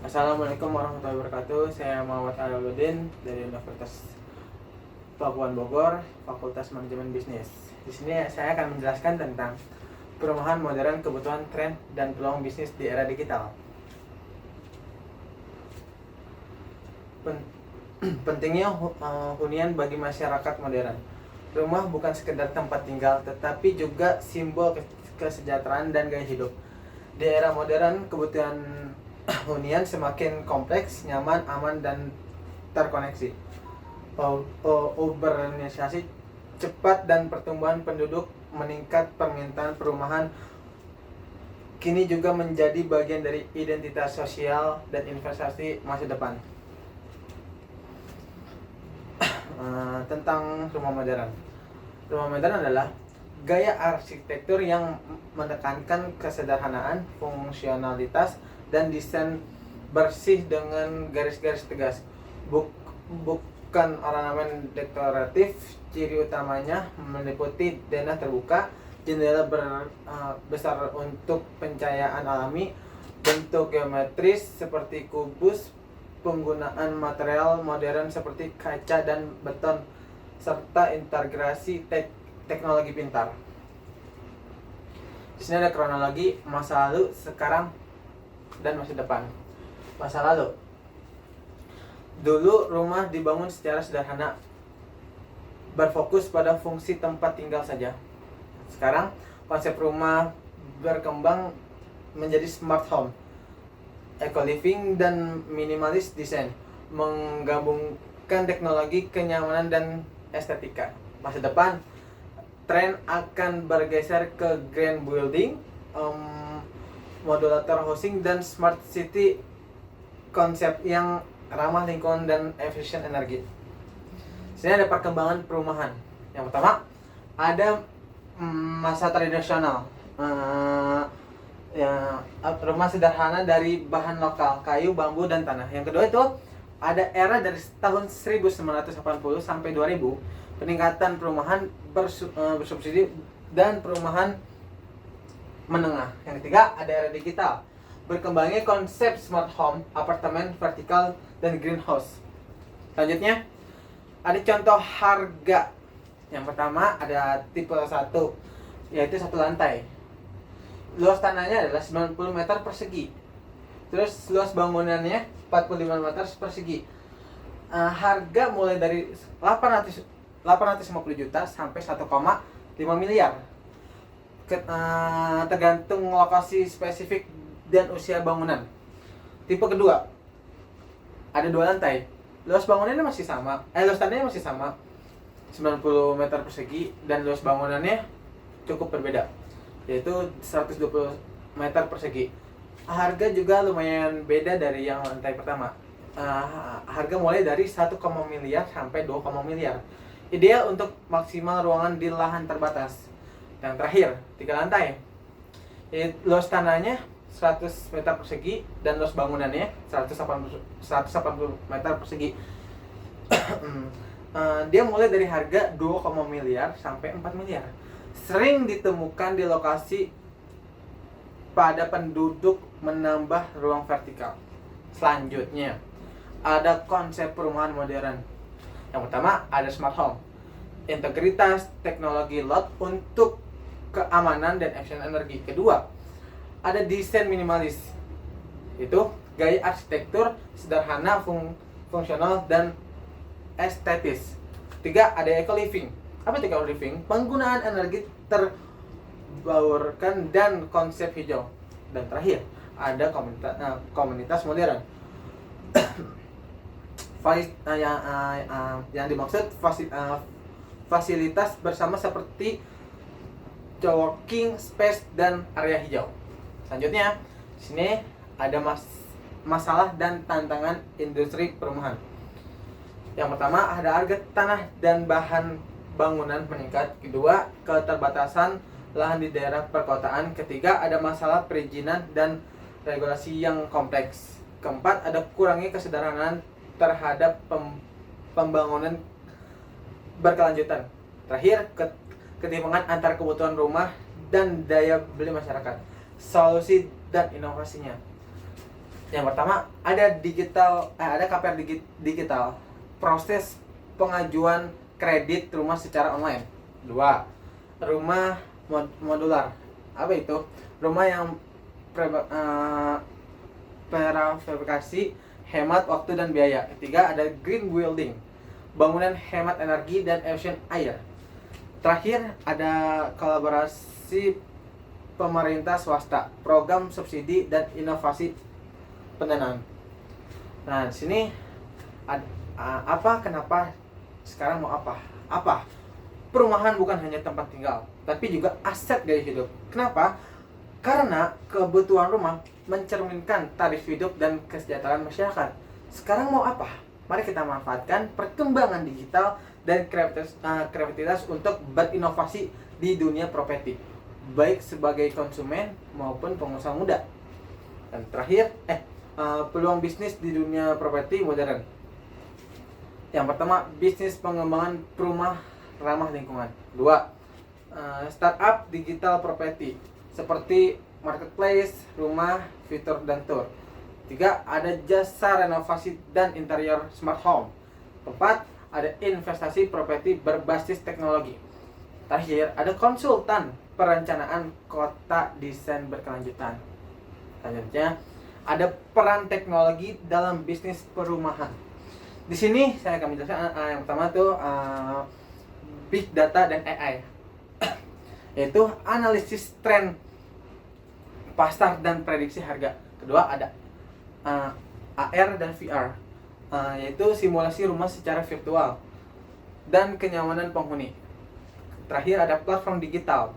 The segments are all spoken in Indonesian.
Assalamualaikum warahmatullahi wabarakatuh. Saya Muhammad Alauddin dari Universitas Pakuan Bogor, Fakultas Manajemen Bisnis. Di sini saya akan menjelaskan tentang perumahan modern, kebutuhan, tren, dan peluang bisnis di era digital. Pentingnya hunian bagi masyarakat modern. Rumah bukan sekedar tempat tinggal, tetapi juga simbol kesejahteraan dan gaya hidup. Di era modern, kebutuhan hunian semakin kompleks, nyaman, aman, dan terkoneksi. Urbanisasi cepat dan pertumbuhan penduduk meningkat, permintaan perumahan kini juga menjadi bagian dari identitas sosial dan investasi masa depan. Tentang rumah modern. Rumah modern adalah gaya arsitektur yang menekankan kesederhanaan, fungsionalitas, dan desain bersih dengan garis-garis tegas. Bukan ornamen dekoratif. Ciri utamanya meliputi denah terbuka, jendela besar untuk pencahayaan alami, bentuk geometris seperti kubus, penggunaan material modern seperti kaca dan beton, serta integrasi teknologi pintar. Di sini ada kronologi masa lalu, sekarang, dan masa depan. Masa lalu, dulu rumah dibangun secara sederhana, berfokus pada fungsi tempat tinggal saja. Sekarang konsep rumah berkembang menjadi smart home, eco-living, dan minimalis desain, menggabungkan teknologi, kenyamanan, dan estetika. Masa depan, tren akan bergeser ke green building, modulator housing, dan smart city, konsep yang ramah lingkungan dan efisien energi. Sini ada perkembangan perumahan. Yang pertama, ada masa tradisional, rumah sederhana dari bahan lokal, kayu, bambu, dan tanah. Yang kedua itu ada era dari tahun 1980 sampai 2000, peningkatan perumahan bersubsidi dan perumahan menengah. Yang ketiga ada era digital, berkembangnya konsep smart home, apartemen vertikal, dan greenhouse. Selanjutnya ada contoh harga. Yang pertama ada tipe 1, yaitu satu lantai. Luas tanahnya adalah 90 meter persegi. Terus luas bangunannya 45 meter persegi. Harga mulai dari 850 juta sampai 1,5 miliar. Tergantung lokasi spesifik dan usia bangunan. Tipe kedua ada 2 lantai. Luas bangunannya masih sama. Luas tanahnya masih sama, 90 meter persegi, dan luas bangunannya cukup berbeda, yaitu 120 meter persegi. Harga juga lumayan beda dari yang lantai pertama. Harga mulai dari 1, miliar sampai 2, miliar. Ideal untuk maksimal ruangan di lahan terbatas. Yang terakhir, 3 lantai. Luas tanahnya 100 meter persegi dan luas bangunannya 180 meter persegi. Dia mulai dari harga 2, miliar sampai 4 miliar. Sering ditemukan di lokasi pada penduduk menambah ruang vertikal. Selanjutnya ada konsep perumahan modern. Yang pertama ada smart home, integritas teknologi lot untuk keamanan dan efisien energi. Kedua ada desain minimalis, itu gaya arsitektur sederhana, fungsional, dan estetis. Tiga ada eco living. Apa itu eco living? Penggunaan energi terbarukan dan konsep hijau. Dan terakhir ada komunitas modern. Yang dimaksud fasilitas bersama seperti co-working space dan area hijau. Selanjutnya, di sini ada masalah dan tantangan industri perumahan. Yang pertama ada harga tanah dan bahan bangunan meningkat. Kedua, keterbatasan lahan di daerah perkotaan. Ketiga, ada masalah perizinan dan regulasi yang kompleks. Keempat, ada kurangnya kesederhanaan terhadap pembangunan berkelanjutan. Terakhir, ketimpangan antar kebutuhan rumah dan daya beli masyarakat. Solusi dan inovasinya. Yang pertama ada KPR digital, proses pengajuan kredit rumah secara online. Dua, rumah modular. Apa itu? Rumah yang prefabrikasi, hemat waktu dan biaya. Ketiga, ada green building, bangunan hemat energi dan efisien air. Terakhir, ada kolaborasi pemerintah swasta, program subsidi dan inovasi pendanaan. Nah, di sini kenapa sekarang mau apa? Perumahan bukan hanya tempat tinggal, tapi juga aset gaya hidup. Kenapa? Karena kebutuhan rumah mencerminkan tarif hidup dan kesejahteraan masyarakat. Sekarang mau apa? Mari kita manfaatkan perkembangan digital dan kreativitas untuk berinovasi di dunia properti, baik sebagai konsumen maupun pengusaha muda. Dan terakhir, peluang bisnis di dunia properti modern. Yang pertama, bisnis pengembangan rumah ramah lingkungan. Dua, startup digital properti seperti marketplace, rumah, fitur dan tour. Tiga, ada jasa renovasi dan interior smart home. Empat, ada investasi properti berbasis teknologi. Terakhir, ada konsultan perencanaan kota desain berkelanjutan. Selanjutnya, ada peran teknologi dalam bisnis perumahan. Di sini saya akan menjelaskan yang pertama tuh big data dan AI, yaitu analisis tren pasar dan prediksi harga. Kedua, ada AR dan VR, yaitu simulasi rumah secara virtual dan kenyamanan penghuni. Terakhir, ada platform digital,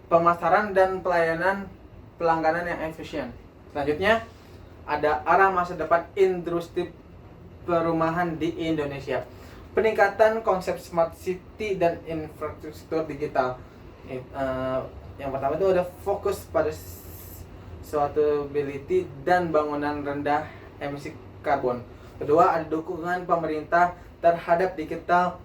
pemasaran dan pelayanan pelangganan yang efisien. Selanjutnya, ada arah masa depan industri perumahan di Indonesia, peningkatan konsep smart city dan infrastruktur digital. Yang pertama itu ada fokus pada sustainability dan bangunan rendah emisi karbon. Kedua, ada dukungan pemerintah terhadap digital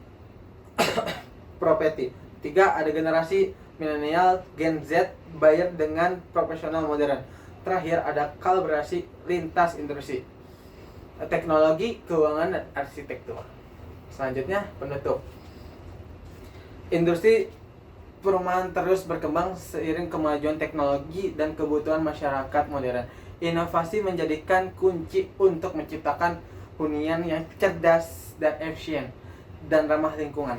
properti. Tiga, ada generasi milenial Gen Z buyer dengan profesional modern. Terakhir, ada kolaborasi lintas industri, teknologi, keuangan, dan arsitektur. Selanjutnya, penutup. Industri perumahan terus berkembang seiring kemajuan teknologi dan kebutuhan masyarakat modern. Inovasi menjadikan kunci untuk menciptakan hunian yang cerdas dan efisien dan ramah lingkungan.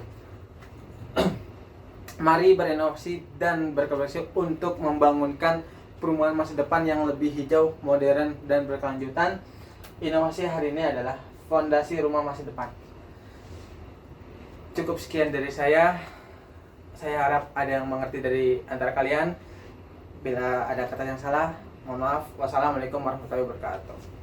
Mari berinovasi dan berkolaborasi untuk membangunkan perumahan masa depan yang lebih hijau, modern, dan berkelanjutan. Inovasi hari ini adalah fondasi rumah masa depan. Cukup sekian dari saya. Saya harap ada yang mengerti dari antara kalian. Bila ada kata yang salah, mohon maaf. Wassalamualaikum warahmatullahi wabarakatuh.